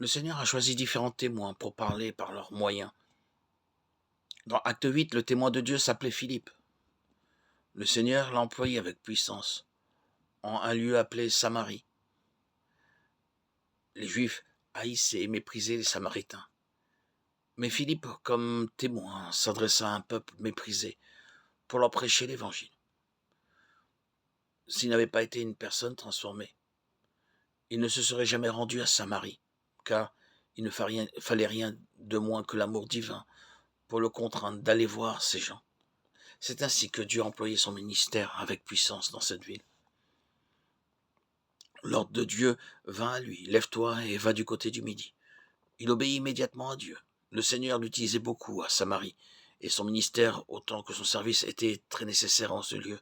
Le Seigneur a choisi différents témoins pour parler par leurs moyens. Dans Acte 8, le témoin de Dieu s'appelait Philippe. Le Seigneur l'a employé avec puissance en un lieu appelé Samarie. Les Juifs haïssaient et méprisaient les Samaritains. Mais Philippe, comme témoin, s'adressa à un peuple méprisé pour leur prêcher l'Évangile. S'il n'avait pas été une personne transformée, il ne se serait jamais rendu à Samarie, car il ne fallait rien de moins que l'amour divin pour le contraindre d'aller voir ces gens. C'est ainsi que Dieu a employé son ministère avec puissance dans cette ville. L'ordre de Dieu vint à lui, lève-toi et va du côté du midi. Il obéit immédiatement à Dieu. Le Seigneur l'utilisait beaucoup à Samarie, et son ministère, autant que son service, était très nécessaire en ce lieu.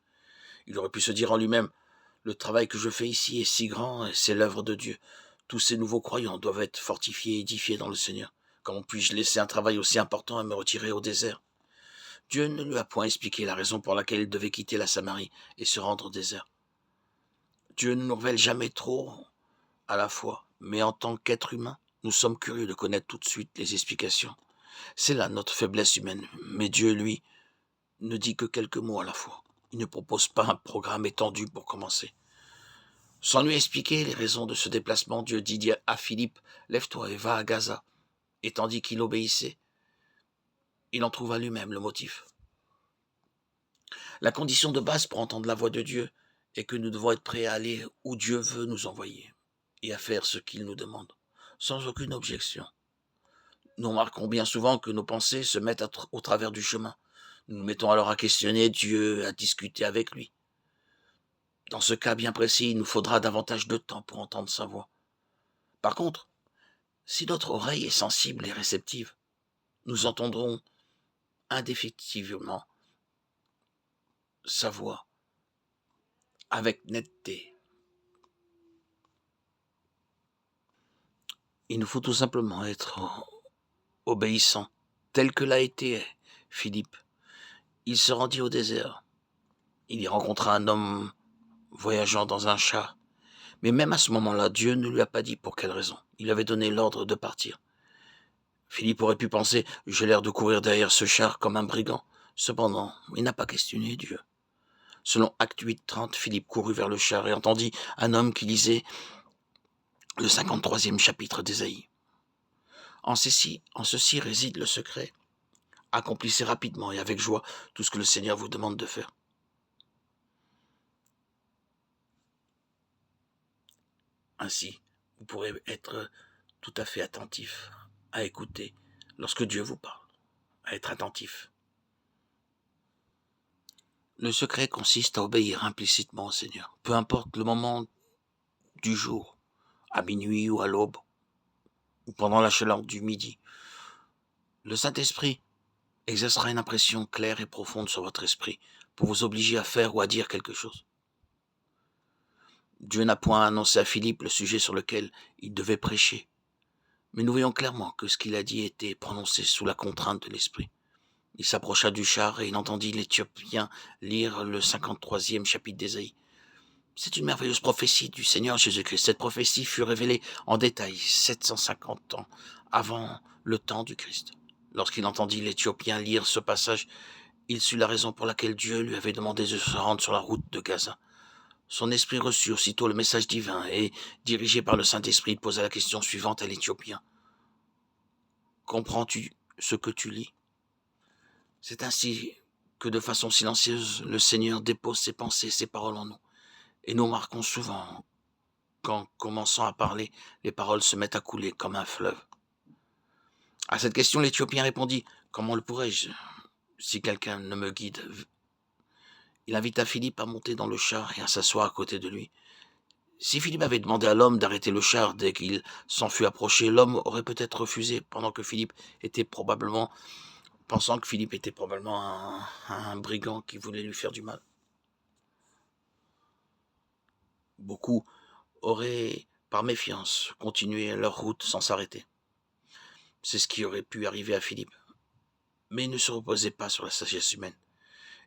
Il aurait pu se dire en lui-même, le travail que je fais ici est si grand, et c'est l'œuvre de Dieu. Tous ces nouveaux croyants doivent être fortifiés et édifiés dans le Seigneur. Comment puis-je laisser un travail aussi important et me retirer au désert? Dieu ne lui a point expliqué la raison pour laquelle il devait quitter la Samarie et se rendre au désert. Dieu ne nous révèle jamais trop à la fois, mais en tant qu'être humain, nous sommes curieux de connaître tout de suite les explications. C'est là notre faiblesse humaine, mais Dieu, lui, ne dit que quelques mots à la fois. Il ne propose pas un programme étendu pour commencer. Sans lui expliquer les raisons de ce déplacement, Dieu dit à Philippe, « Lève-toi et va à Gaza. » Et tandis qu'il obéissait, il en trouva lui-même le motif. La condition de base pour entendre la voix de Dieu est que nous devons être prêts à aller où Dieu veut nous envoyer et à faire ce qu'il nous demande, sans aucune objection. Nous remarquons bien souvent que nos pensées se mettent au travers du chemin. Nous nous mettons alors à questionner Dieu, à discuter avec lui. Dans ce cas bien précis, il nous faudra davantage de temps pour entendre sa voix. Par contre, si notre oreille est sensible et réceptive, nous entendrons indéfectiblement sa voix avec netteté. Il nous faut tout simplement être obéissant, tel que l'a été Philippe. Il se rendit au désert. Il y rencontra un homme voyageant dans un char. Mais même à ce moment-là, Dieu ne lui a pas dit pour quelle raison. Il avait donné l'ordre de partir. Philippe aurait pu penser, j'ai l'air de courir derrière ce char comme un brigand. Cependant, il n'a pas questionné Dieu. Selon Acte 8:30, Philippe courut vers le char et entendit un homme qui lisait le 53e chapitre d'Ésaïe. En ceci réside le secret. Accomplissez rapidement et avec joie tout ce que le Seigneur vous demande de faire. Ainsi, vous pourrez être tout à fait attentif à écouter lorsque Dieu vous parle, à être attentif. Le secret consiste à obéir implicitement au Seigneur, peu importe le moment du jour, à minuit ou à l'aube, ou pendant la chaleur du midi. Le Saint-Esprit exercera une impression claire et profonde sur votre esprit pour vous obliger à faire ou à dire quelque chose. Dieu n'a point annoncé à Philippe le sujet sur lequel il devait prêcher, mais nous voyons clairement que ce qu'il a dit était prononcé sous la contrainte de l'esprit. Il s'approcha du char et il entendit l'Éthiopien lire le 53e chapitre d'Ésaïe. C'est une merveilleuse prophétie du Seigneur Jésus-Christ. Cette prophétie fut révélée en détail 750 ans avant le temps du Christ. Lorsqu'il entendit l'Éthiopien lire ce passage, il sut la raison pour laquelle Dieu lui avait demandé de se rendre sur la route de Gaza. Son esprit reçut aussitôt le message divin et, dirigé par le Saint-Esprit, il posa la question suivante à l'Éthiopien. Comprends-tu ce que tu lis? C'est ainsi que, de façon silencieuse, le Seigneur dépose ses pensées, ses paroles en nous. Et nous remarquons souvent qu'en commençant à parler, les paroles se mettent à couler comme un fleuve. À cette question, l'Éthiopien répondit, « Comment le pourrais-je si quelqu'un ne me guide ?» Il invita Philippe à monter dans le char et à s'asseoir à côté de lui. Si Philippe avait demandé à l'homme d'arrêter le char dès qu'il s'en fut approché, l'homme aurait peut-être refusé, pensant que Philippe était probablement un brigand qui voulait lui faire du mal. Beaucoup auraient, par méfiance, continué leur route sans s'arrêter. C'est ce qui aurait pu arriver à Philippe. Mais il ne se reposait pas sur la sagesse humaine.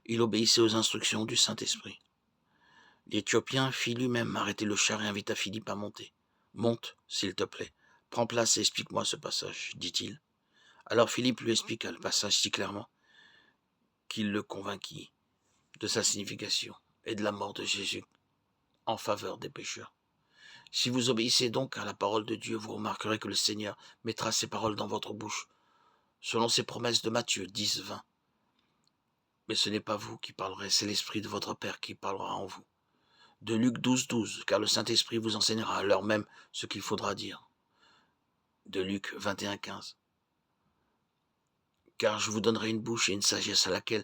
Il obéissait aux instructions du Saint-Esprit. L'Éthiopien fit lui-même arrêter le char et invita Philippe à monter. « Monte, s'il te plaît. Prends place et explique-moi ce passage, dit-il. Alors Philippe lui expliqua le passage si clairement qu'il le convainquit de sa signification et de la mort de Jésus en faveur des pécheurs. Si vous obéissez donc à la parole de Dieu, vous remarquerez que le Seigneur mettra ses paroles dans votre bouche, selon ses promesses de Matthieu 10, 20. Mais ce n'est pas vous qui parlerez, c'est l'Esprit de votre Père qui parlera en vous. De Luc 12, 12, car le Saint-Esprit vous enseignera à l'heure même ce qu'il faudra dire. De Luc 21, 15. Car je vous donnerai une bouche et une sagesse à laquelle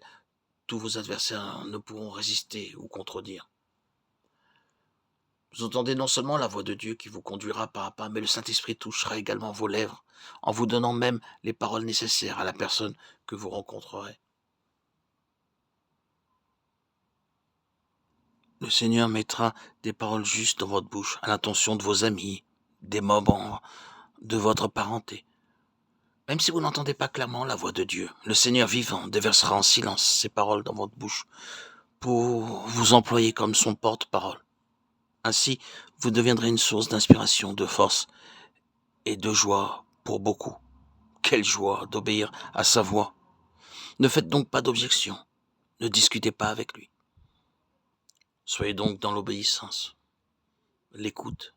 tous vos adversaires ne pourront résister ou contredire. Vous entendez non seulement la voix de Dieu qui vous conduira pas à pas, mais le Saint-Esprit touchera également vos lèvres, en vous donnant même les paroles nécessaires à la personne que vous rencontrerez. Le Seigneur mettra des paroles justes dans votre bouche, à l'intention de vos amis, des membres de votre parenté. Même si vous n'entendez pas clairement la voix de Dieu, le Seigneur vivant déversera en silence ces paroles dans votre bouche pour vous employer comme son porte-parole. Ainsi, vous deviendrez une source d'inspiration, de force et de joie pour beaucoup. Quelle joie d'obéir à sa voix. Ne faites donc pas d'objection. Ne discutez pas avec lui. Soyez donc dans l'obéissance, l'écoute.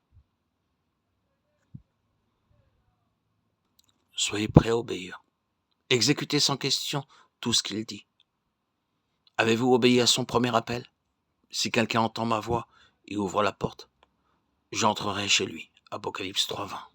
Soyez prêts à obéir. Exécutez sans question tout ce qu'il dit. Avez-vous obéi à son premier appel? Si quelqu'un entend ma voix et ouvre la porte, j'entrerai chez lui. Apocalypse 3:20.